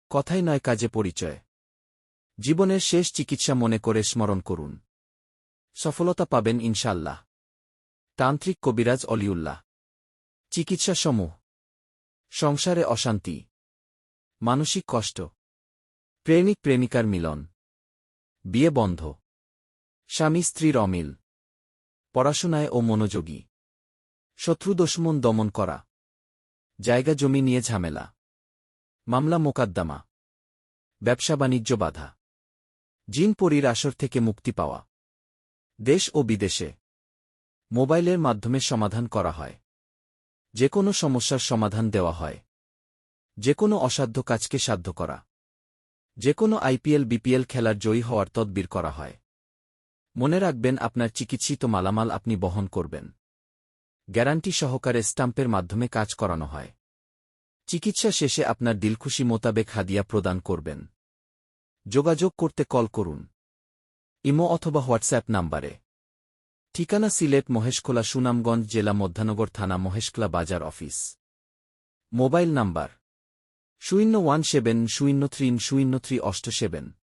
কথাই নয় কাজে পরিচয়। জীবনের শেষ চিকিৎসা মনে করে স্মরণ করুন। সফলতা পাবেন ইনশাল্লাহ। তান্ত্রিক কবিরাজ অলিউল্লাহ। চিকিৎসা সমূহ: সংসারে অশান্তি, মানসিক কষ্ট, প্রেমিক প্রেমিকার মিলন, বিয়ে বন্ধ, স্বামী স্ত্রীর অমিল, পড়াশোনায় ও মনোযোগী, শত্রু দুশমন দমন করা, জায়গা জমি নিয়ে ঝামেলা, মামলা মোকদ্দমা, ব্যবসা বাণিজ্য বাধা, জিন পরীর আসর থেকে মুক্তি পাওয়া। দেশ ও বিদেশে মোবাইলের মাধ্যমে সমাধান করা হয়। যে কোনো সমস্যার সমাধান দেওয়া হয়। যে কোনো অসাধ্য কাজকে সাধ্য করা। যে কোনো আইপিএল বিপিএল খেলার জয়ী হওয়ার তদবির করা হয়। মনে রাখবেন, আপনার চিকিৎসিত মালামাল আপনি বহন করবেন। গ্যারান্টি সহকারে স্টাম্পের মাধ্যমে কাজ করানো হয়। চিকিৎসা শেষে আপনার দিলখুশি মোতাবেক হাদিয়া প্রদান করবেন। যোগাযোগ করতে কল করুন ইমো অথবা হোয়াটসঅ্যাপ নাম্বারে। ঠিকানা: সিলেট মহেশখোলা, সুনামগঞ্জ জেলা, মধ্যানগর থানা, মহেশখোলা বাজার অফিস। Mobile number: 01700303887।